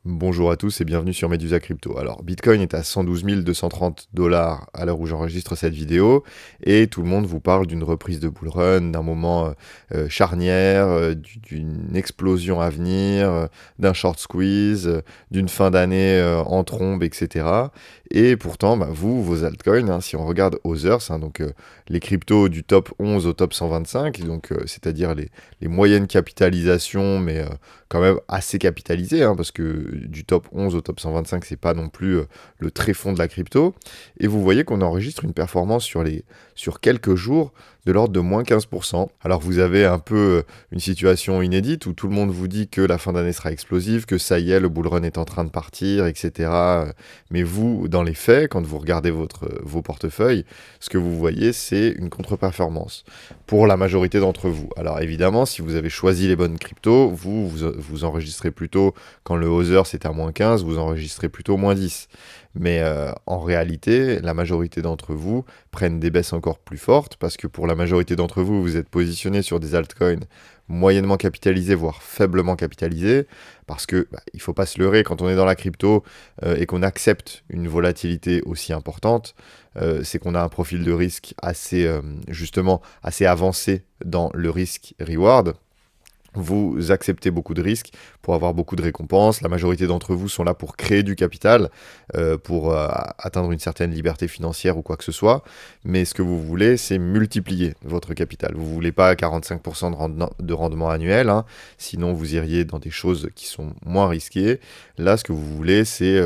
Bonjour à tous et bienvenue sur Medusa Crypto. Alors, Bitcoin est à 112 230 dollars à l'heure où j'enregistre cette vidéo et tout le monde vous parle d'une reprise de bull run, d'un moment charnière, d'une explosion à venir, d'un short squeeze, d'une fin d'année en trombe, etc. Et pourtant, vous, vos altcoins, hein, si on regarde Others, hein, donc les cryptos du top 11 au top 125, donc c'est-à-dire les moyennes capitalisations, mais quand même assez capitalisé, hein, parce que du top 11 au top 125, c'est pas non plus le tréfonds de la crypto. Et vous voyez qu'on enregistre une performance sur quelques jours de l'ordre de moins 15%. Alors vous avez un peu une situation inédite où tout le monde vous dit que la fin d'année sera explosive, que ça y est, le bull run est en train de partir, etc. Mais vous, dans les faits, quand vous regardez vos portefeuilles, ce que vous voyez, c'est une contre-performance pour la majorité d'entre vous. Alors évidemment, si vous avez choisi les bonnes cryptos, vous enregistrez plutôt, quand le Other c'est à moins 15, vous enregistrez plutôt moins 10. Mais en réalité, la majorité d'entre vous prennent des baisses encore plus fortes parce que pour la majorité d'entre vous, vous êtes positionné sur des altcoins moyennement capitalisés, voire faiblement capitalisés, parce que il faut pas se leurrer, quand on est dans la crypto et qu'on accepte une volatilité aussi importante, c'est qu'on a un profil de risque assez, justement, assez avancé dans le risque-reward. Vous acceptez beaucoup de risques pour avoir beaucoup de récompenses. La majorité d'entre vous sont là pour créer du capital, pour atteindre une certaine liberté financière ou quoi que ce soit. Mais ce que vous voulez, c'est multiplier votre capital. Vous ne voulez pas 45% de rendement annuel, hein, sinon vous iriez dans des choses qui sont moins risquées. Là, ce que vous voulez, c'est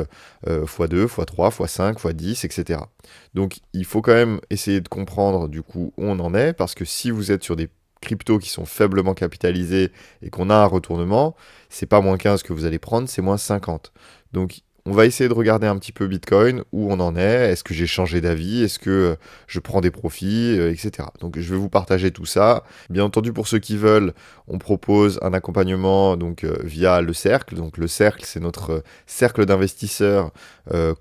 x2, x3, x5, x10, etc. Donc il faut quand même essayer de comprendre du coup où on en est, parce que si vous êtes sur des cryptos qui sont faiblement capitalisés et qu'on a un retournement, c'est pas moins 15 que vous allez prendre, c'est moins 50. Donc on va essayer de regarder un petit peu Bitcoin, où on en est, est-ce que j'ai changé d'avis, est-ce que je prends des profits, etc. Donc je vais vous partager tout ça. Bien entendu, pour ceux qui veulent, on propose un accompagnement donc, via le cercle. Donc le cercle, c'est notre cercle d'investisseurs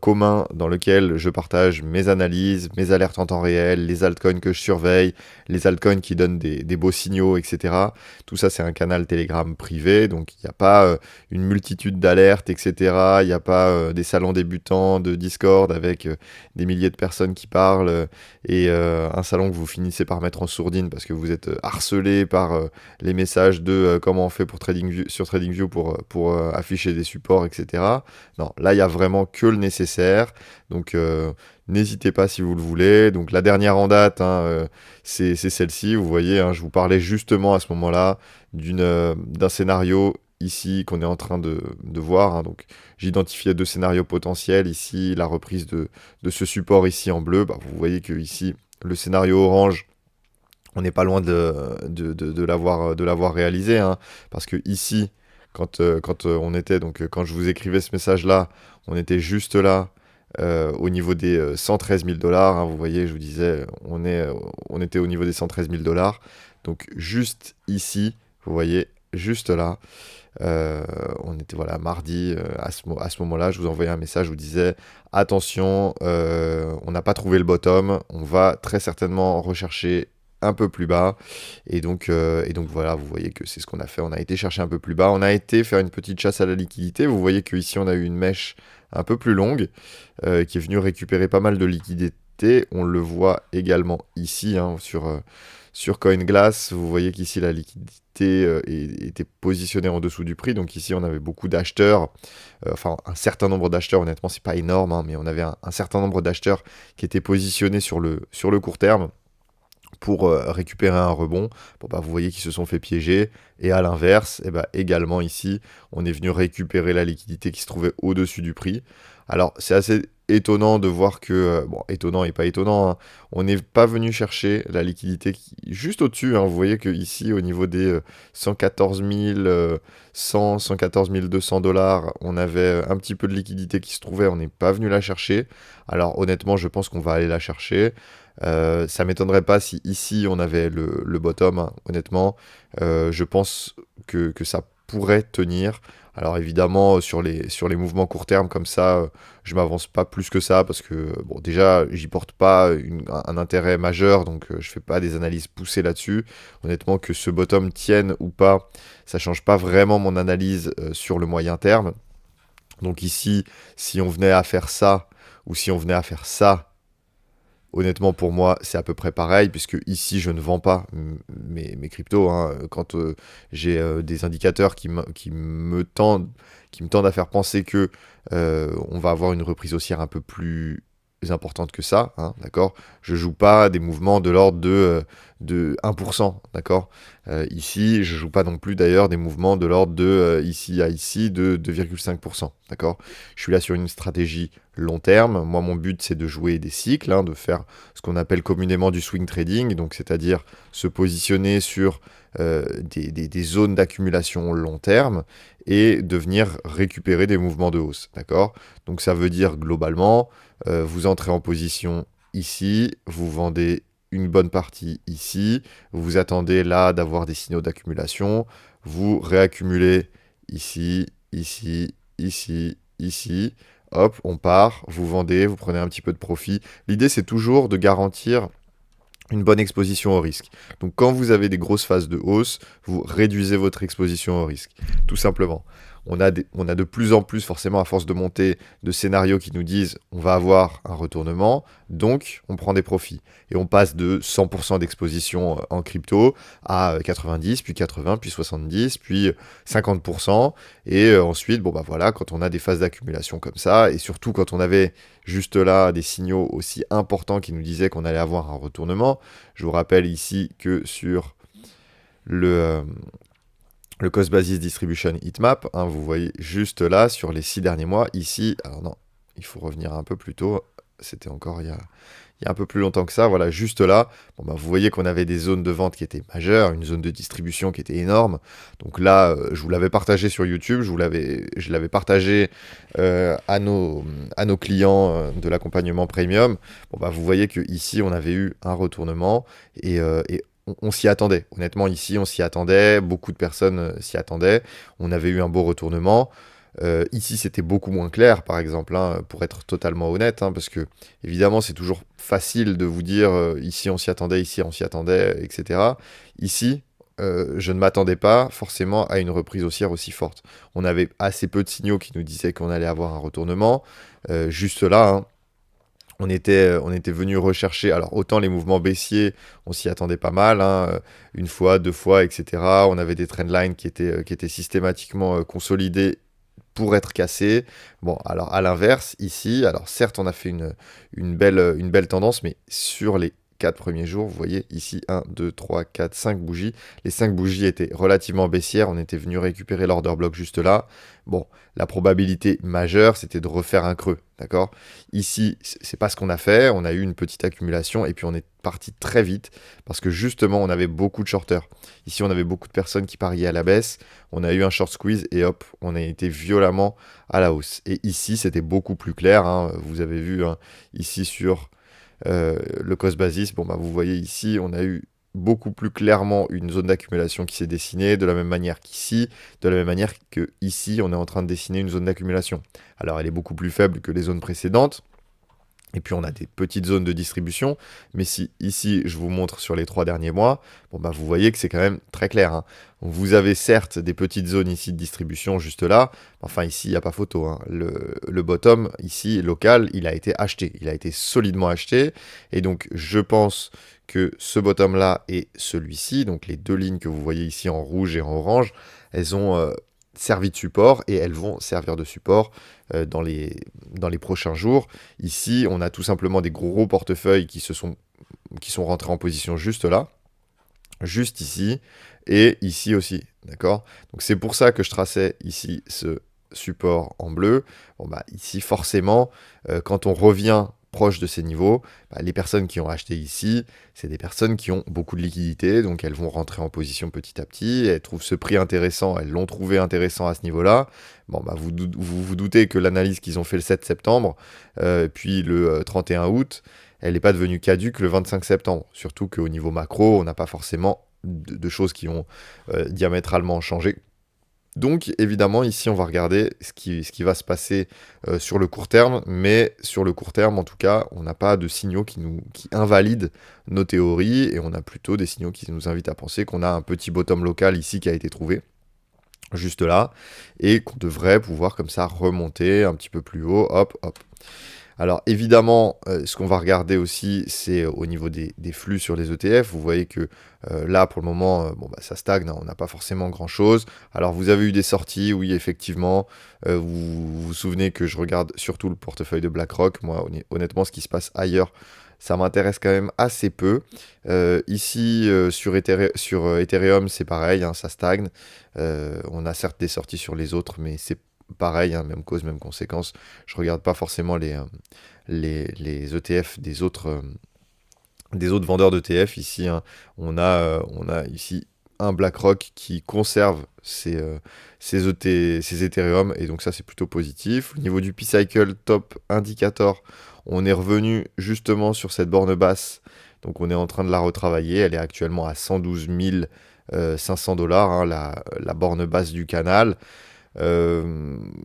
commun dans lequel je partage mes analyses, mes alertes en temps réel, les altcoins que je surveille, les altcoins qui donnent des beaux signaux, etc. Tout ça, c'est un canal Telegram privé, donc il n'y a pas une multitude d'alertes, etc. Il n'y a pas des salons débutants de Discord avec des milliers de personnes qui parlent et un salon que vous finissez par mettre en sourdine parce que vous êtes harcelé par les messages de comment on fait pour sur TradingView pour afficher des supports, etc. Non, là, il y a vraiment que le nécessaire. Donc, n'hésitez pas si vous le voulez. Donc, la dernière en date, hein, c'est celle-ci. Vous voyez, hein, je vous parlais justement à ce moment-là d'un scénario ici qu'on est en train de voir, hein. Donc, j'identifiais deux scénarios potentiels. Ici, la reprise de ce support ici en bleu. Vous voyez que ici, le scénario orange, on n'est pas loin de l'avoir réalisé, hein, parce que ici, quand on était, donc quand je vous écrivais ce message-là, on était juste là, au niveau des 113 000 dollars, hein, vous voyez, je vous disais, on était au niveau des 113 000 dollars, donc juste ici, vous voyez, juste là, on était voilà mardi, à ce moment-là, je vous envoyais un message, je vous disais attention, on n'a pas trouvé le bottom, on va très certainement rechercher un peu plus bas, et donc voilà, vous voyez que c'est ce qu'on a fait, on a été chercher un peu plus bas, on a été faire une petite chasse à la liquidité. Vous voyez qu'ici on a eu une mèche un peu plus longue, qui est venue récupérer pas mal de liquidité. On le voit également ici, hein, sur CoinGlass. Vous voyez qu'ici la liquidité était positionnée en dessous du prix. Donc ici on avait beaucoup d'acheteurs, enfin un certain nombre d'acheteurs, honnêtement c'est pas énorme, hein, mais on avait un certain nombre d'acheteurs qui étaient positionnés sur le court terme pour récupérer un rebond. Bon, vous voyez qu'ils se sont fait piéger. Et à l'inverse, également ici, on est venu récupérer la liquidité qui se trouvait au-dessus du prix. Alors, c'est assez étonnant de voir que, bon, étonnant et pas étonnant, hein, on n'est pas venu chercher la liquidité juste au-dessus, hein. Vous voyez que ici, au niveau des 114 100, 114 200 dollars, on avait un petit peu de liquidité qui se trouvait, on n'est pas venu la chercher. Alors, honnêtement, je pense qu'on va aller la chercher. Ça m'étonnerait pas si ici on avait le bottom, hein, honnêtement. Je pense que ça pourrait tenir. Alors évidemment, sur les mouvements court terme comme ça, je m'avance pas plus que ça parce que, bon, déjà, j'y porte pas un intérêt majeur, donc je fais pas des analyses poussées là-dessus. Honnêtement, que ce bottom tienne ou pas, ça change pas vraiment mon analyse sur le moyen terme. Donc ici, si on venait à faire ça, ou si on venait à faire ça, honnêtement, pour moi, c'est à peu près pareil, puisque ici, je ne vends pas mes cryptos, hein. Quand j'ai des indicateurs qui me tendent à faire penser que on va avoir une reprise haussière un peu plus importante que ça, hein, d'accord? Je joue pas des mouvements de l'ordre de 1%, d'accord? Ici, je joue pas non plus d'ailleurs des mouvements de l'ordre de ici à ici de 2,5%, d'accord? Je suis là sur une stratégie long terme. Moi, mon but, c'est de jouer des cycles, hein, de faire ce qu'on appelle communément du swing trading, donc c'est-à-dire se positionner sur des zones d'accumulation long terme et de venir récupérer des mouvements de hausse, d'accord? Donc ça veut dire globalement, vous entrez en position ici, vous vendez une bonne partie ici, vous attendez là d'avoir des signaux d'accumulation, vous réaccumulez ici, ici, ici, ici, hop, on part, vous vendez, vous prenez un petit peu de profit. L'idée, c'est toujours de garantir une bonne exposition au risque. Donc quand vous avez des grosses phases de hausse, vous réduisez votre exposition au risque, tout simplement. On a de plus en plus, forcément, à force de monter, de scénarios qui nous disent on va avoir un retournement, donc on prend des profits. Et on passe de 100% d'exposition en crypto à 90, puis 80, puis 70, puis 50%. Et ensuite, bon bah voilà, quand on a des phases d'accumulation comme ça, et surtout quand on avait juste là des signaux aussi importants qui nous disaient qu'on allait avoir un retournement. Je vous rappelle ici que sur le, le Cost Basis Distribution Heatmap, hein, vous voyez juste là sur les 6 derniers mois, ici, alors non, il faut revenir un peu plus tôt, c'était encore il y a un peu plus longtemps que ça, voilà, juste là, bon, bah, vous voyez qu'on avait des zones de vente qui étaient majeures, une zone de distribution qui était énorme. Donc là, je vous l'avais partagé sur YouTube, je l'avais partagé à nos clients de l'accompagnement premium. Bon, bah, vous voyez qu'ici, on avait eu un retournement et on s'y attendait. Honnêtement, ici, on s'y attendait, beaucoup de personnes s'y attendaient. On avait eu un beau retournement. Ici, c'était beaucoup moins clair, par exemple, hein, pour être totalement honnête, hein, parce que, évidemment, c'est toujours facile de vous dire ici on s'y attendait, etc. Ici, je ne m'attendais pas forcément à une reprise haussière aussi forte. On avait assez peu de signaux qui nous disaient qu'on allait avoir un retournement. Juste là, hein, on était venu rechercher, alors autant les mouvements baissiers, on s'y attendait pas mal, hein, une fois, deux fois, etc. On avait des trendlines qui étaient systématiquement consolidés pour être cassé. Bon, alors à l'inverse, ici, alors certes, on a fait une belle tendance, mais sur les 4 premiers jours, vous voyez ici 1, 2, 3, 4, 5 bougies. Les 5 bougies étaient relativement baissières, on était venu récupérer l'order block juste là. Bon, la probabilité majeure, c'était de refaire un creux, d'accord? Ici, c'est pas ce qu'on a fait, on a eu une petite accumulation et puis on est parti très vite parce que justement, on avait beaucoup de shorters. Ici, on avait beaucoup de personnes qui pariaient à la baisse, on a eu un short squeeze et hop, on a été violemment à la hausse. Et ici, c'était beaucoup plus clair, hein. Vous avez vu hein, ici sur le cost basis, bon, bah, vous voyez ici, on a eu beaucoup plus clairement une zone d'accumulation qui s'est dessinée, de la même manière qu'ici, de la même manière que ici, on est en train de dessiner une zone d'accumulation. Alors, elle est beaucoup plus faible que les zones précédentes. Et puis on a des petites zones de distribution, mais si ici je vous montre sur les 3 derniers mois, bon bah vous voyez que c'est quand même très clair, hein. Vous avez certes des petites zones ici de distribution juste là, enfin ici il n'y a pas photo, hein. Le bottom ici local, il a été acheté, il a été solidement acheté, et donc je pense que ce bottom là et celui-ci, donc les deux lignes que vous voyez ici en rouge et en orange, elles ont servi de support et elles vont servir de support dans les prochains jours. Ici, on a tout simplement des gros portefeuilles qui sont rentrés en position juste là, juste ici, et ici aussi, d'accord? Donc c'est pour ça que je traçais ici ce support en bleu. Bon bah ici, forcément, quand on revient proche de ces niveaux, bah, les personnes qui ont acheté ici, c'est des personnes qui ont beaucoup de liquidités, donc elles vont rentrer en position petit à petit, elles trouvent ce prix intéressant, elles l'ont trouvé intéressant à ce niveau-là. Bon, bah, vous doutez que l'analyse qu'ils ont fait le 7 septembre, puis le 31 août, elle n'est pas devenue caduque le 25 septembre. Surtout qu'au niveau macro, on n'a pas forcément de choses qui ont diamétralement changé. Donc évidemment, ici, on va regarder ce qui va se passer sur le court terme, mais sur le court terme, en tout cas, on n'a pas de signaux qui invalident nos théories, et on a plutôt des signaux qui nous invitent à penser qu'on a un petit bottom local ici qui a été trouvé. juste là, et qu'on devrait pouvoir comme ça remonter un petit peu plus haut, hop, hop. Alors évidemment, ce qu'on va regarder aussi, c'est au niveau des flux sur les ETF. Vous voyez que là, pour le moment, bon, bah, ça stagne, hein, on n'a pas forcément grand-chose. Alors vous avez eu des sorties, oui, effectivement. Vous souvenez que je regarde surtout le portefeuille de BlackRock. Moi, honnêtement, ce qui se passe ailleurs, ça m'intéresse quand même assez peu. Ici, sur Ethereum, c'est pareil, hein, ça stagne. On a certes des sorties sur les autres, mais c'est pareil, hein, même cause, même conséquence. Je regarde pas forcément les ETF des autres vendeurs d'ETF. Ici, hein, on a ici un BlackRock qui conserve ses Ethereum, et donc ça, c'est plutôt positif. Au niveau du P-Cycle Top Indicator, on est revenu justement sur cette borne basse. Donc on est en train de la retravailler. Elle est actuellement à 112 500 $, hein, la borne basse du canal.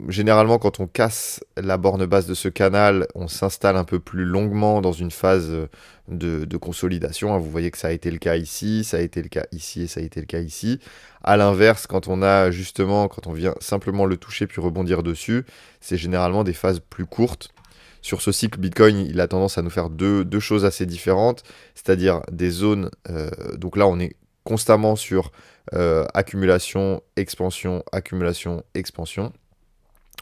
Généralement, quand on casse la borne basse de ce canal, on s'installe un peu plus longuement dans une phase de consolidation, hein. Vous voyez que ça a été le cas ici, ça a été le cas ici et ça a été le cas ici. À l'inverse, quand on vient simplement le toucher puis rebondir dessus, c'est généralement des phases plus courtes. Sur ce cycle, Bitcoin, il a tendance à nous faire deux choses assez différentes, c'est-à-dire des zones. Donc là, on est constamment sur accumulation, expansion, accumulation, expansion.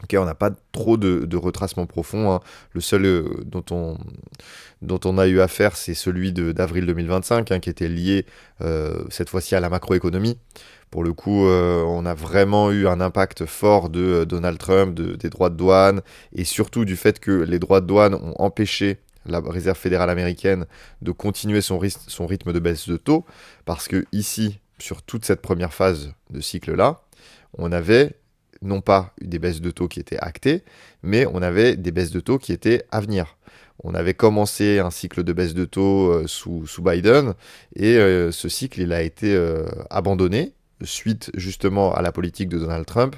Ok, on n'a pas trop de retracement profond, hein. Le seul dont on a eu affaire, c'est celui d'avril 2025, hein, qui était lié cette fois-ci à la macroéconomie. Pour le coup, on a vraiment eu un impact fort de Donald Trump, des droits de douane, et surtout du fait que les droits de douane ont empêché la Réserve fédérale américaine de continuer son rythme de baisse de taux, parce que ici, sur toute cette première phase de cycle-là, on avait non pas des baisses de taux qui étaient actées, mais on avait des baisses de taux qui étaient à venir. On avait commencé un cycle de baisse de taux sous Biden, et ce cycle, il a été abandonné, suite justement à la politique de Donald Trump,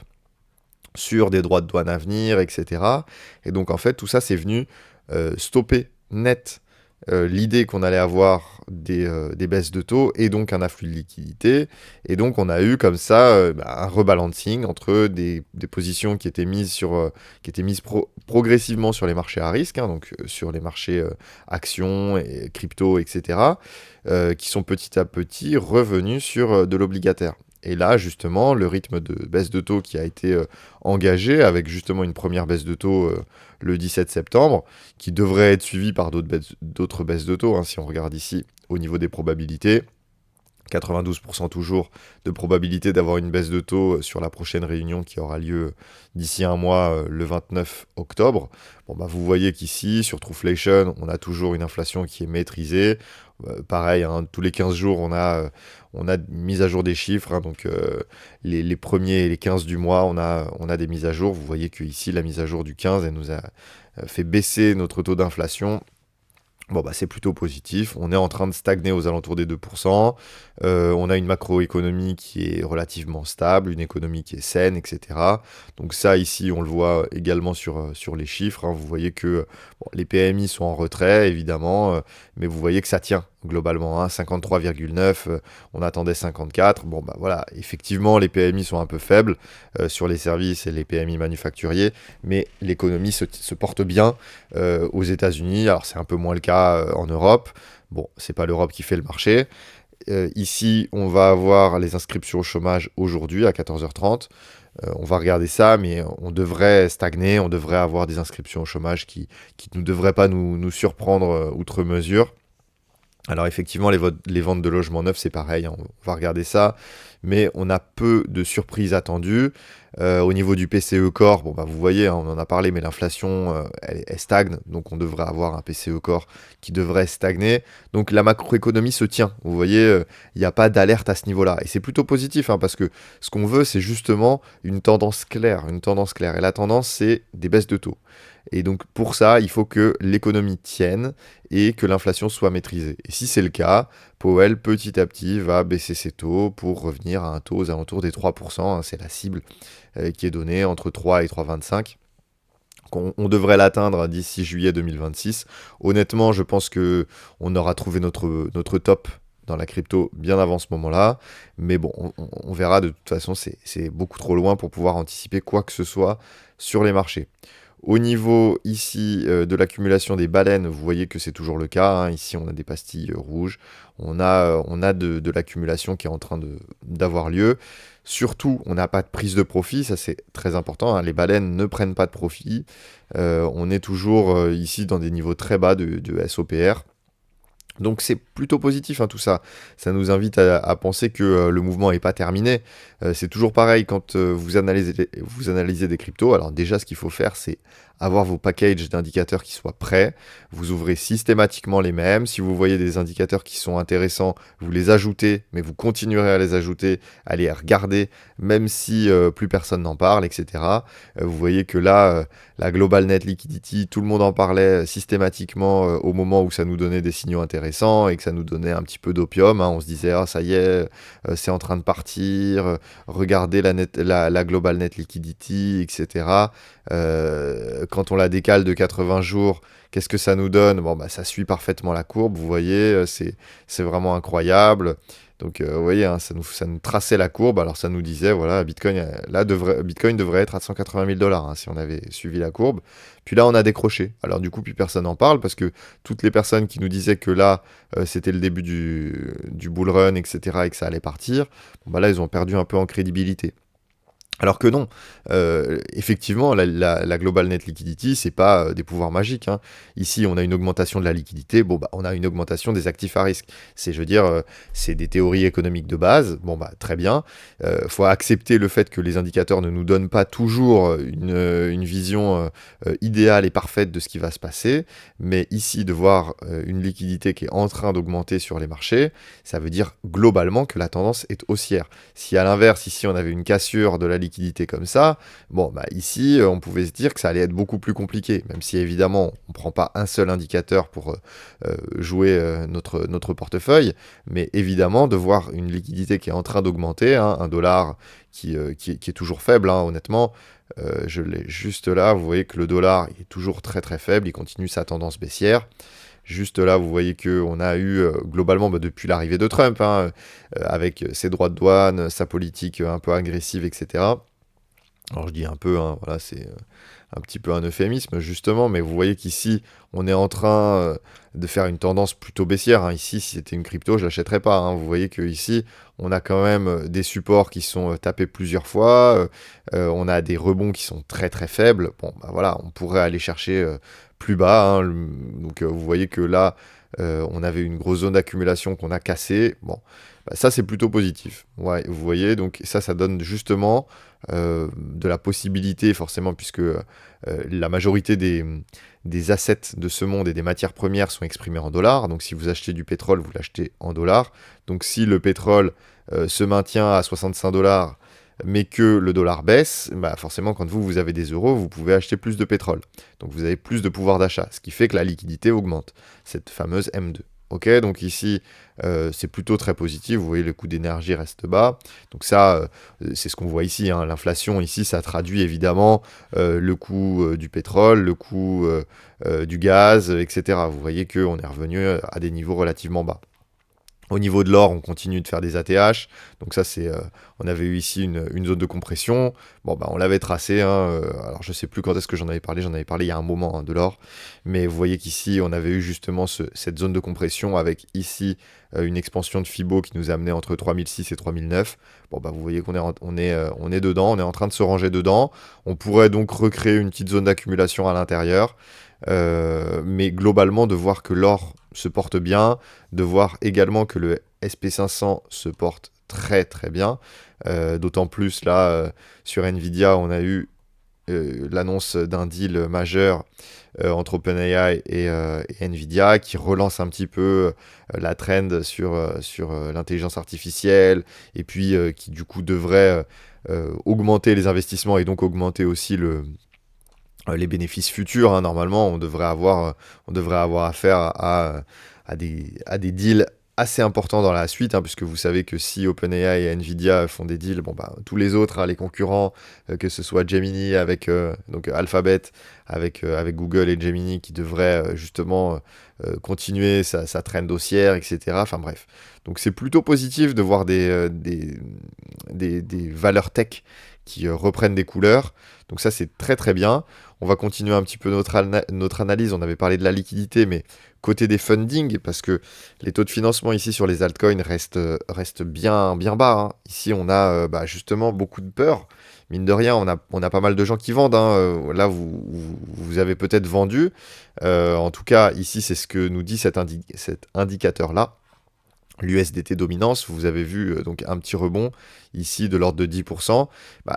sur des droits de douane à venir, etc. Et donc en fait, tout ça, c'est venu stopper net l'idée qu'on allait avoir des baisses de taux et donc un afflux de liquidité. Et donc on a eu comme ça un rebalancing entre des positions qui étaient mises, progressivement sur les marchés à risque, hein, donc sur les marchés actions, et crypto, etc., qui sont petit à petit revenus sur de l'obligataire. Et là, justement, le rythme de baisse de taux qui a été engagé, avec justement une première baisse de taux le 17 septembre, qui devrait être suivie par d'autres baisses de taux, hein, si on regarde ici au niveau des probabilités. 92% toujours de probabilité d'avoir une baisse de taux sur la prochaine réunion qui aura lieu d'ici un mois, le 29 octobre. Bon, bah, vous voyez qu'ici, sur Trueflation, on a toujours une inflation qui est maîtrisée. Pareil, hein, tous les 15 jours, on a une mise à jour des chiffres, hein, donc les premiers et les 15 du mois, on a des mises à jour. Vous voyez qu'ici, la mise à jour du 15, elle nous a fait baisser notre taux d'inflation. Bon, bah, c'est plutôt positif. On est en train de stagner aux alentours des 2%. On a une macroéconomie qui est relativement stable, une économie qui est saine, etc. Donc ça, ici, on le voit également sur les chiffres, hein. Vous voyez que bon, les PMI sont en retrait, évidemment, mais vous voyez que ça tient globalement, hein, 53,9, on attendait 54. Bon, bah voilà, effectivement, les PMI sont un peu faibles sur les services et les PMI manufacturiers, mais l'économie se porte bien aux États-Unis. Alors, c'est un peu moins le cas en Europe. Bon, c'est pas l'Europe qui fait le marché. Ici, on va avoir les inscriptions au chômage aujourd'hui à 14h30. On va regarder ça, mais on devrait stagner, on devrait avoir des inscriptions au chômage qui ne devraient pas nous surprendre outre mesure. Alors effectivement, les ventes de logements neufs, c'est pareil, hein, on va regarder ça, mais on a peu de surprises attendues. Au niveau du PCE Core, bon, bah, vous voyez, hein, on en a parlé, mais l'inflation, elle stagne, donc on devrait avoir un PCE Core qui devrait stagner. Donc la macroéconomie se tient, vous voyez, il n'y a pas d'alerte à ce niveau-là. Et c'est plutôt positif, hein, parce que ce qu'on veut, c'est justement une tendance claire, une tendance claire. Et la tendance, c'est des baisses de taux. Et donc pour ça, il faut que l'économie tienne et que l'inflation soit maîtrisée. Et si c'est le cas, Powell petit à petit va baisser ses taux pour revenir à un taux aux alentours des 3%, hein, c'est la cible qui est donnée entre 3 et 3,25. On devrait l'atteindre d'ici juillet 2026. Honnêtement, je pense que on aura trouvé notre top dans la crypto bien avant ce moment-là. Mais bon, on verra, de toute façon, c'est beaucoup trop loin pour pouvoir anticiper quoi que ce soit sur les marchés. Au niveau ici de l'accumulation des baleines, vous voyez que c'est toujours le cas, hein. Ici, on a des pastilles rouges. On a de l'accumulation qui est en train d'avoir lieu. Surtout, on n'a pas de prise de profit, ça c'est très important, hein. Les baleines ne prennent pas de profit. On est toujours ici dans des niveaux très bas de SOPR. Donc c'est plutôt positif, hein, tout ça. Ça nous invite à penser que le mouvement n'est pas terminé. C'est toujours pareil quand vous analysez des cryptos. Alors déjà, ce qu'il faut faire, c'est avoir vos packages d'indicateurs qui soient prêts. Vous ouvrez systématiquement les mêmes. Si vous voyez des indicateurs qui sont intéressants, vous les ajoutez, mais vous continuerez à les ajouter, à les regarder, même si plus personne n'en parle, etc. Vous voyez que là, la Global Net Liquidity, tout le monde en parlait systématiquement au moment où ça nous donnait des signaux intéressants et que ça nous donnait un petit peu d'opium, hein. On se disait, ah ça y est, c'est en train de partir, regardez la Global Net Liquidity, etc. Quand on la décale de 80 jours, qu'est-ce que ça nous donne? Bon, bah, ça suit parfaitement la courbe, vous voyez, c'est vraiment incroyable. Donc, vous voyez, hein, ça nous traçait la courbe. Alors, ça nous disait, voilà, Bitcoin devrait être à 180 000 $, hein, si on avait suivi la courbe. Puis là, on a décroché. Alors, du coup, plus personne n'en parle parce que toutes les personnes qui nous disaient que là, c'était le début du bull run, etc., et que ça allait partir, bon, bah là, ils ont perdu un peu en crédibilité. Alors que non, effectivement, la Global Net Liquidity, c'est pas des pouvoirs magiques, hein. Ici, on a une augmentation de la liquidité, bon, bah, on a une augmentation des actifs à risque. C'est, je veux dire, c'est des théories économiques de base, bon, bah, très bien. Faut accepter le fait que les indicateurs ne nous donnent pas toujours une vision idéale et parfaite de ce qui va se passer, mais ici, de voir une liquidité qui est en train d'augmenter sur les marchés, ça veut dire globalement que la tendance est haussière. Si à l'inverse, ici, on avait une cassure de la liquidité comme ça, bon, bah ici, on pouvait se dire que ça allait être beaucoup plus compliqué, même si évidemment, on ne prend pas un seul indicateur pour jouer notre portefeuille, mais évidemment, de voir une liquidité qui est en train d'augmenter, hein, un dollar qui est toujours faible, hein, honnêtement, je l'ai juste là, vous voyez que le dollar est toujours très très faible, il continue sa tendance baissière. Juste là, vous voyez qu'on a eu, globalement, bah, depuis l'arrivée de Trump, hein, avec ses droits de douane, sa politique un peu agressive, etc. Alors je dis un peu, hein, voilà, c'est un petit peu un euphémisme, justement, mais vous voyez qu'ici, on est en train de faire une tendance plutôt baissière, hein. Ici, si c'était une crypto, je ne l'achèterais pas, hein. Vous voyez qu'ici, on a quand même des supports qui sont tapés plusieurs fois, on a des rebonds qui sont très très faibles. Bon, bah voilà, on pourrait aller chercher plus bas, hein. Donc vous voyez que là, on avait une grosse zone d'accumulation qu'on a cassée. Bon, bah, ça c'est plutôt positif. Ouais, vous voyez, donc ça donne justement de la possibilité, forcément, puisque la majorité des assets de ce monde et des matières premières sont exprimés en dollars. Donc si vous achetez du pétrole, vous l'achetez en dollars. Donc si le pétrole se maintient à 65 $, mais que le dollar baisse, bah forcément, quand vous avez des euros, vous pouvez acheter plus de pétrole. Donc vous avez plus de pouvoir d'achat, ce qui fait que la liquidité augmente, cette fameuse M2. Ok, donc ici, c'est plutôt très positif. Vous voyez, le coût d'énergie reste bas. Donc ça, c'est ce qu'on voit ici, hein. L'inflation, ici, ça traduit évidemment le coût du pétrole, le coût du gaz, etc. Vous voyez qu'on est revenu à des niveaux relativement bas. Au niveau de l'or, on continue de faire des ATH. Donc ça, on avait eu ici une zone de compression. Bon, bah, on l'avait tracé, hein. Alors je sais plus quand est-ce que j'en avais parlé. J'en avais parlé il y a un moment, hein, de l'or. Mais vous voyez qu'ici, on avait eu justement cette zone de compression avec ici une expansion de Fibo qui nous a amené entre 3006 et 3009. Bon, bah, vous voyez qu'on est dedans. On est en train de se ranger dedans. On pourrait donc recréer une petite zone d'accumulation à l'intérieur. Mais globalement, de voir que l'or se porte bien, de voir également que le SP500 se porte très très bien, d'autant plus là sur Nvidia on a eu l'annonce d'un deal majeur entre OpenAI et Nvidia qui relance un petit peu la trend sur l'intelligence artificielle et puis qui du coup devrait augmenter les investissements et donc augmenter aussi les bénéfices futurs, hein. Normalement, on devrait avoir affaire à des deals assez important dans la suite, hein, puisque vous savez que si OpenAI et Nvidia font des deals, bon, bah, tous les autres, hein, les concurrents, que ce soit Gemini avec donc Alphabet, avec Google et Gemini, qui devraient justement continuer sa trend haussière, etc. Enfin bref. Donc c'est plutôt positif de voir des valeurs tech qui reprennent des couleurs. Donc ça, c'est très très bien. On va continuer un petit peu notre analyse. On avait parlé de la liquidité, mais côté des funding, parce que les taux de financement ici sur les altcoins restent bien, bien bas, hein. Ici, on a justement beaucoup de peur. Mine de rien, on a pas mal de gens qui vendent, hein. Là, vous avez peut-être vendu. En tout cas, ici, c'est ce que nous dit cet indicateur-là. L'USDT dominance, vous avez vu donc un petit rebond ici de l'ordre de 10%.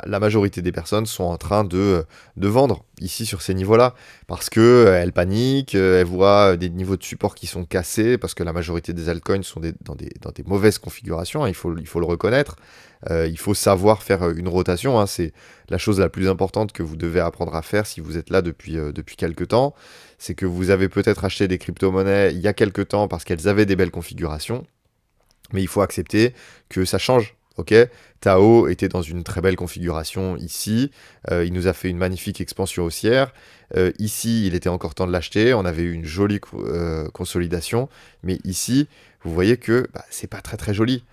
La majorité des personnes sont en train de vendre ici sur ces niveaux-là parce qu'elles paniquent, elles voient des niveaux de support qui sont cassés parce que la majorité des altcoins sont dans des mauvaises configurations, hein, il faut le reconnaître. Il faut savoir faire une rotation, hein, c'est la chose la plus importante que vous devez apprendre à faire si vous êtes là depuis quelques temps. C'est que vous avez peut-être acheté des crypto-monnaies il y a quelques temps parce qu'elles avaient des belles configurations. Mais il faut accepter que ça change. Ok, Tao était dans une très belle configuration ici. Il nous a fait une magnifique expansion haussière. Ici, il était encore temps de l'acheter. On avait eu une jolie consolidation. Mais ici, vous voyez que c'est pas très très joli.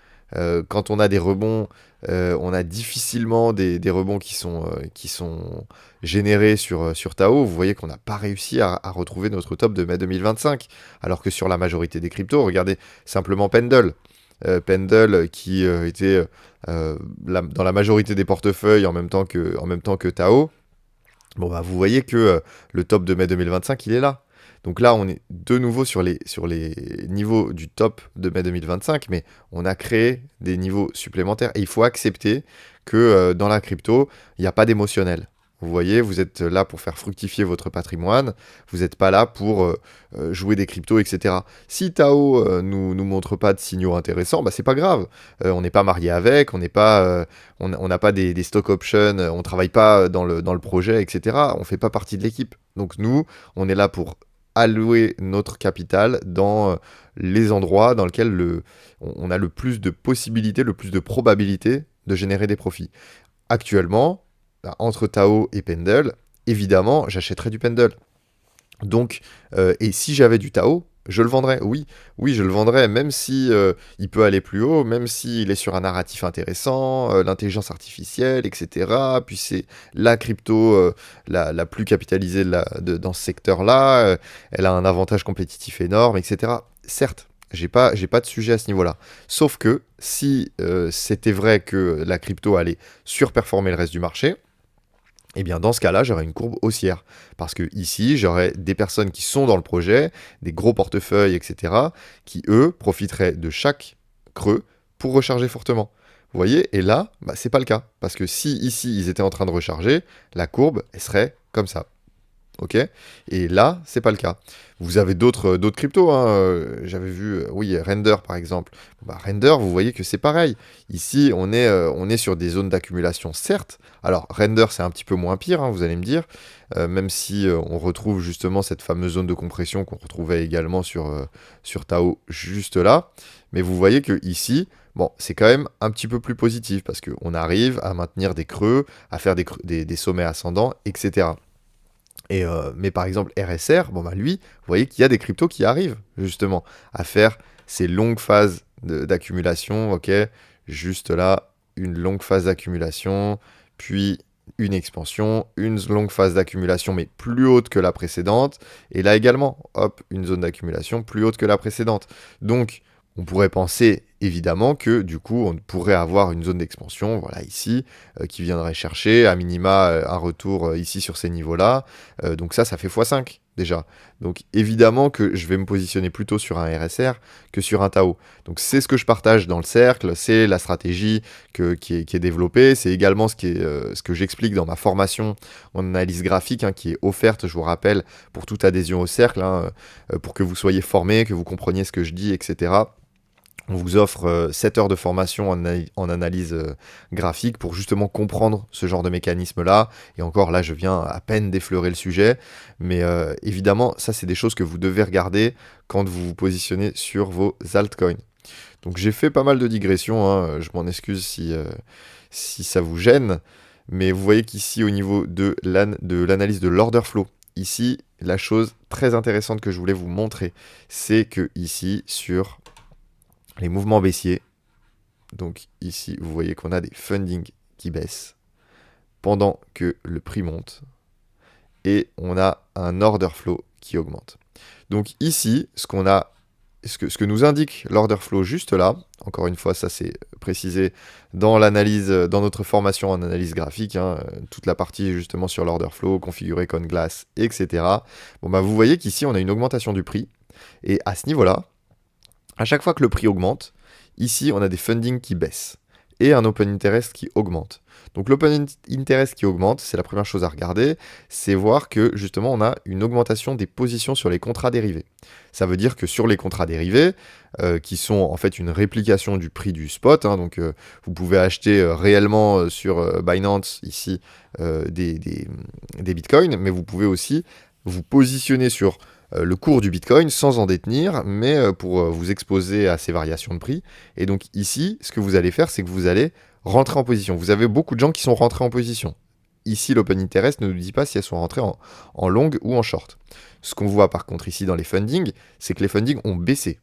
Quand on a des rebonds, on a difficilement des rebonds qui sont générés sur Tao. Vous voyez qu'on n'a pas réussi à retrouver notre top de mai 2025. Alors que sur la majorité des cryptos, regardez simplement Pendle. Pendle qui était dans la majorité des portefeuilles en même temps que Tao. Bon vous voyez que le top de mai 2025 il est là. Donc là on est de nouveau sur les niveaux du top de mai 2025, mais on a créé des niveaux supplémentaires et il faut accepter que dans la crypto il n'y a pas d'émotionnel. Vous voyez, vous êtes là pour faire fructifier votre patrimoine, vous n'êtes pas là pour jouer des cryptos, etc. Si Tao nous montre pas de signaux intéressants, c'est pas grave. On n'est pas marié avec, on n'a pas des stock options, on travaille pas dans le projet, etc. On fait pas partie de l'équipe. Donc nous, on est là pour allouer notre capital dans les endroits dans lesquels on a le plus de possibilités, le plus de probabilités de générer des profits. Actuellement, entre Tao et Pendle, évidemment, j'achèterais du Pendle. Donc, et si j'avais du Tao, je le vendrais. Oui, je le vendrais, même si il peut aller plus haut, même s'il est sur un narratif intéressant, l'intelligence artificielle, etc. Puis c'est la crypto la plus capitalisée dans ce secteur-là. Elle a un avantage compétitif énorme, etc. Certes. J'ai pas de sujet à ce niveau-là. Sauf que si c'était vrai que la crypto allait surperformer le reste du marché, eh bien dans ce cas-là, j'aurais une courbe haussière. Parce que ici, j'aurais des personnes qui sont dans le projet, des gros portefeuilles, etc., qui, eux, profiteraient de chaque creux pour recharger fortement. Vous voyez? Et là, c'est pas le cas. Parce que si ici, ils étaient en train de recharger, la courbe, elle serait comme ça. Ok, et là, c'est pas le cas. Vous avez d'autres cryptos, hein. J'avais vu, Render par exemple. Render, vous voyez que c'est pareil. Ici, on est sur des zones d'accumulation, certes. Alors, Render, c'est un petit peu moins pire, hein, vous allez me dire, même si on retrouve justement cette fameuse zone de compression qu'on retrouvait également sur Tao, juste là. Mais vous voyez que ici, c'est quand même un petit peu plus positif, parce qu'on arrive à maintenir des creux, à faire des sommets ascendants, etc. Mais par exemple, RSR, lui, vous voyez qu'il y a des cryptos qui arrivent justement à faire ces longues phases d'accumulation, ok, juste là, une longue phase d'accumulation, puis une expansion, une longue phase d'accumulation, mais plus haute que la précédente, et là également, hop, une zone d'accumulation plus haute que la précédente. Donc, on pourrait penser évidemment que du coup on pourrait avoir une zone d'expansion, voilà ici, qui viendrait chercher à minima un retour ici sur ces niveaux-là. Donc ça fait x5 déjà. Donc évidemment que je vais me positionner plutôt sur un RSR que sur un Tao. Donc c'est ce que je partage dans le cercle, c'est la stratégie qui est développée, c'est également ce que j'explique dans ma formation en analyse graphique, hein, qui est offerte, je vous rappelle, pour toute adhésion au cercle, hein, pour que vous soyez formés, que vous compreniez ce que je dis, etc. On vous offre 7 heures de formation en analyse graphique pour justement comprendre ce genre de mécanisme-là. Et encore là, je viens à peine d'effleurer le sujet. Mais évidemment, ça, c'est des choses que vous devez regarder quand vous vous positionnez sur vos altcoins. Donc j'ai fait pas mal de digressions, hein, je m'en excuse si ça vous gêne, mais vous voyez qu'ici au niveau de l'analyse de l'order flow, ici la chose très intéressante que je voulais vous montrer, c'est que ici sur les mouvements baissiers, donc ici vous voyez qu'on a des fundings qui baissent pendant que le prix monte, et on a un order flow qui augmente. Donc ici, ce que nous indique l'order flow juste là, encore une fois, ça c'est précisé dans l'analyse, dans notre formation en analyse graphique, hein, toute la partie justement sur l'order flow, configuré con glass, etc. Bon bah vous voyez qu'ici on a une augmentation du prix, et à ce niveau-là, à chaque fois que le prix augmente, ici on a des fundings qui baissent, et un open interest qui augmente. Donc l'open interest qui augmente, c'est la première chose à regarder, c'est voir que justement on a une augmentation des positions sur les contrats dérivés. Ça veut dire que sur les contrats dérivés, qui sont en fait une réplication du prix du spot, hein, donc vous pouvez acheter réellement sur Binance ici des bitcoins, mais vous pouvez aussi vous positionner sur le cours du Bitcoin sans en détenir, mais pour vous exposer à ces variations de prix. Et donc ici, ce que vous allez faire, c'est que vous allez rentrer en position. Vous avez beaucoup de gens qui sont rentrés en position. Ici, l'open interest ne nous dit pas si elles sont rentrées en long ou en short. Ce qu'on voit par contre ici dans les fundings, c'est que les fundings ont baissé.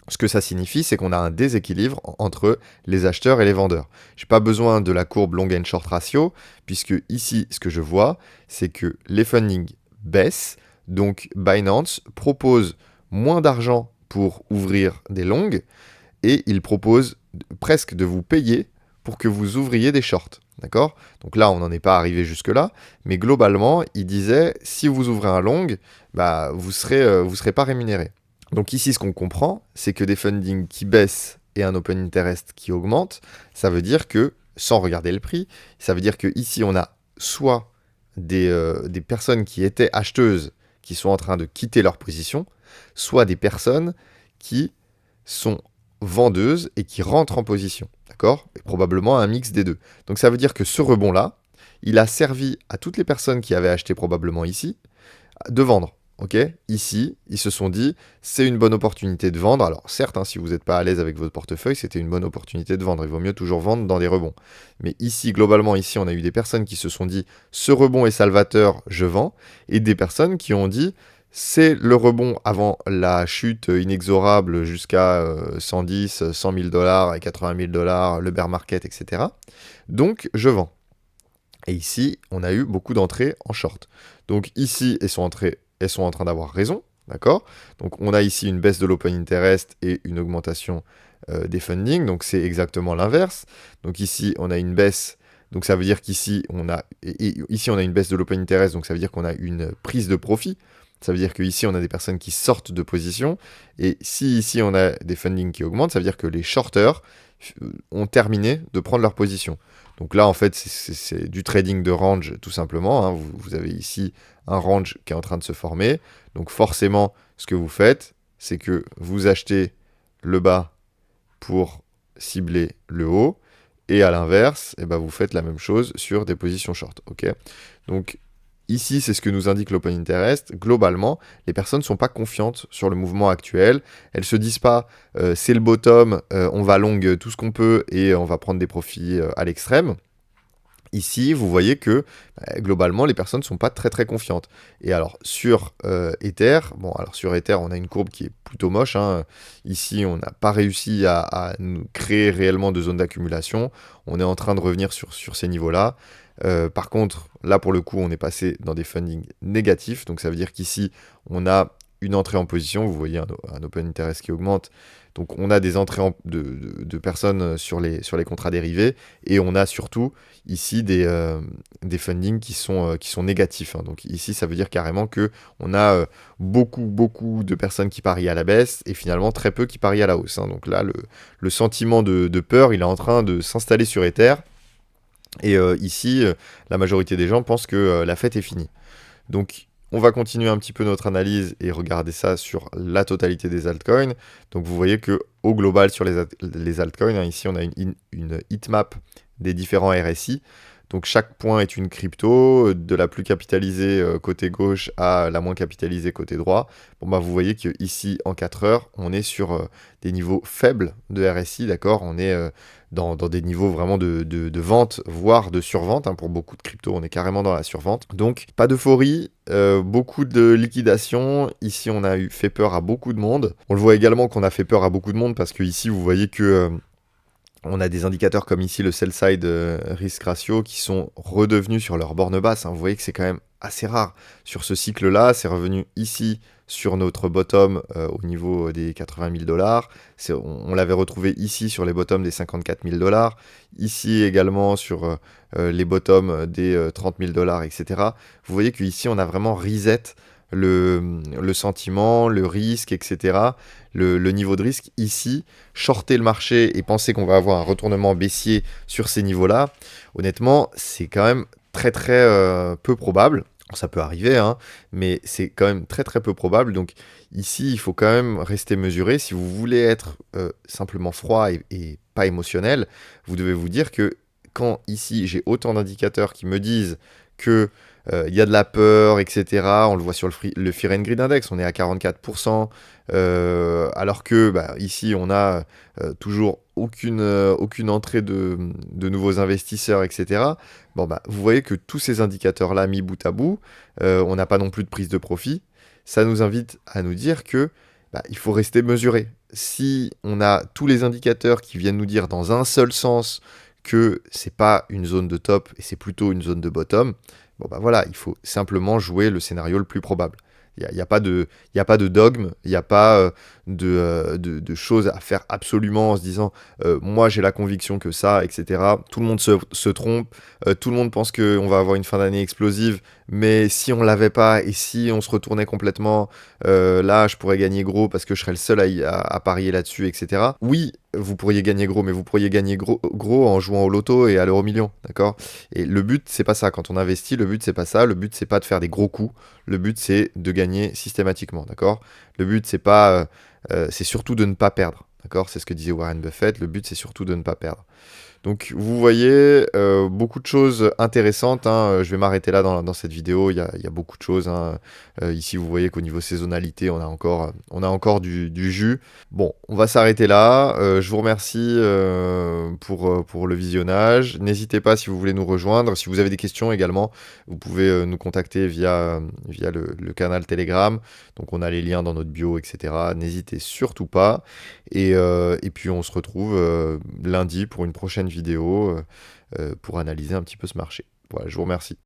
Ce que ça signifie, c'est qu'on a un déséquilibre entre les acheteurs et les vendeurs. Je n'ai pas besoin de la courbe long and short ratio, puisque ici, ce que je vois, c'est que les fundings baissent, donc Binance propose moins d'argent pour ouvrir des longues, et il propose presque de vous payer pour que vous ouvriez des shorts. D'accord? Donc là, on n'en est pas arrivé jusque-là, mais globalement, il disait, si vous ouvrez un long, bah, vous serez pas rémunéré. Donc ici, ce qu'on comprend, c'est que des fundings qui baissent et un open interest qui augmente, ça veut dire que, sans regarder le prix, ça veut dire que ici on a soit des personnes qui étaient acheteuses qui sont en train de quitter leur position, soit des personnes qui sont vendeuses et qui rentrent en position, d'accord? Et probablement un mix des deux. Donc ça veut dire que ce rebond-là, il a servi à toutes les personnes qui avaient acheté probablement ici de vendre. Ok, ici, ils se sont dit, c'est une bonne opportunité de vendre. Alors certes, hein, si vous n'êtes pas à l'aise avec votre portefeuille, c'était une bonne opportunité de vendre. Il vaut mieux toujours vendre dans des rebonds. Mais ici, globalement, ici, on a eu des personnes qui se sont dit, ce rebond est salvateur, je vends. Et des personnes qui ont dit, c'est le rebond avant la chute inexorable jusqu'à 110, 100 000 dollars et 80 000 dollars, le bear market, etc. Donc, je vends. Et ici, on a eu beaucoup d'entrées en short. Donc ici, elles sont en train d'avoir raison, d'accord? Donc on a ici une baisse de l'open interest et une augmentation des funding, donc c'est exactement l'inverse. Donc ici, on a une baisse, donc ça veut dire qu'ici, ici on a une baisse de l'open interest, donc ça veut dire qu'on a une prise de profit. Ça veut dire qu'ici, on a des personnes qui sortent de position. Et si ici, on a des funding qui augmentent, ça veut dire que les shorters ont terminé de prendre leur position. Donc là, en fait, c'est du trading de range, tout simplement, hein. Vous avez ici un range qui est en train de se former. Donc forcément, ce que vous faites, c'est que vous achetez le bas pour cibler le haut. Et à l'inverse, eh ben, vous faites la même chose sur des positions short. Okay, donc ici, c'est ce que nous indique l'open interest. Globalement, les personnes ne sont pas confiantes sur le mouvement actuel. Elles ne se disent pas c'est le bottom, on va long tout ce qu'on peut et on va prendre des profits à l'extrême. Ici, vous voyez que globalement, les personnes ne sont pas très très confiantes. Et alors, sur Ether, sur Ether, on a une courbe qui est plutôt moche, hein. Ici, on n'a pas réussi à nous créer réellement de zone d'accumulation. On est en train de revenir sur ces niveaux-là. Par contre, là, pour le coup, on est passé dans des fundings négatifs. Donc, ça veut dire qu'ici, on a une entrée en position. Vous voyez un open interest qui augmente. Donc, on a des entrées de personnes sur les contrats dérivés. Et on a surtout ici des fundings qui sont négatifs, hein. Donc, ici, ça veut dire carrément qu'on a beaucoup de personnes qui parient à la baisse et finalement très peu qui parient à la hausse, hein. Donc là, le sentiment de peur, il est en train de s'installer sur Ether. Et ici, la majorité des gens pensent que la fête est finie. Donc, on va continuer un petit peu notre analyse et regarder ça sur la totalité des altcoins. Donc, vous voyez qu'au global, sur les altcoins, hein, ici, on a une heatmap des différents RSI. Donc chaque point est une crypto, de la plus capitalisée côté gauche à la moins capitalisée côté droit. Bon bah vous voyez que ici en 4 heures, on est sur des niveaux faibles de RSI, d'accord. On est dans des niveaux vraiment de vente, voire de survente. Hein. Pour beaucoup de cryptos, on est carrément dans la survente. Donc pas d'euphorie, beaucoup de liquidation. Ici, on a fait peur à beaucoup de monde. On le voit également qu'on a fait peur à beaucoup de monde parce que ici, vous voyez que on a des indicateurs comme ici le sell side risk ratio qui sont redevenus sur leur borne basse. Hein. Vous voyez que c'est quand même assez rare. Sur ce cycle-là, c'est revenu ici sur notre bottom au niveau des 80 000 $. On l'avait retrouvé ici sur les bottoms des 54 000 $. Ici également sur les bottoms des 30 000 $, etc. Vous voyez qu'ici, on a vraiment reset le sentiment, le risque, etc. Le niveau de risque ici, shorter le marché et penser qu'on va avoir un retournement baissier sur ces niveaux-là, honnêtement, c'est quand même très très peu probable. Ça peut arriver, hein, mais c'est quand même très très peu probable. Donc ici, il faut quand même rester mesuré. Si vous voulez être simplement froid et pas émotionnel, vous devez vous dire que quand ici j'ai autant d'indicateurs qui me disent que il y a de la peur, etc. On le voit sur le Fear and Greed Index, on est à 44%, alors que bah, ici on a toujours aucune entrée de nouveaux investisseurs, etc. Bon, bah, vous voyez que tous ces indicateurs-là mis bout à bout, on n'a pas non plus de prise de profit. Ça nous invite à nous dire que bah, il faut rester mesuré. Si on a tous les indicateurs qui viennent nous dire dans un seul sens que c'est pas une zone de top et c'est plutôt une zone de bottom, bon bah voilà, il faut simplement jouer le scénario le plus probable. Il n'y a pas de dogme, il n'y a pas de choses à faire absolument en se disant moi j'ai la conviction que ça, etc. Tout le monde se trompe, tout le monde pense qu'on va avoir une fin d'année explosive, mais si on l'avait pas et si on se retournait complètement, là je pourrais gagner gros parce que je serais le seul à parier là-dessus, etc. Oui, vous pourriez gagner gros, mais vous pourriez gagner gros en jouant au loto et à l'euro million, d'accord? Et le but, c'est pas ça. Quand on investit, le but, c'est pas ça. Le but, c'est pas de faire des gros coups. Le but, c'est de gagner systématiquement, d'accord? Le but, c'est pas, c'est surtout de ne pas perdre, d'accord? C'est ce que disait Warren Buffett. Le but, c'est surtout de ne pas perdre. Donc vous voyez beaucoup de choses intéressantes. Hein. Je vais m'arrêter là dans cette vidéo. Il y a beaucoup de choses. Hein. Ici, vous voyez qu'au niveau saisonnalité, on a encore du jus. Bon, on va s'arrêter là. Je vous remercie pour le visionnage. N'hésitez pas si vous voulez nous rejoindre. Si vous avez des questions également, vous pouvez nous contacter via le canal Telegram. Donc on a les liens dans notre bio, etc. N'hésitez surtout pas. Et puis on se retrouve lundi pour une prochaine vidéo pour analyser un petit peu ce marché. Voilà, je vous remercie.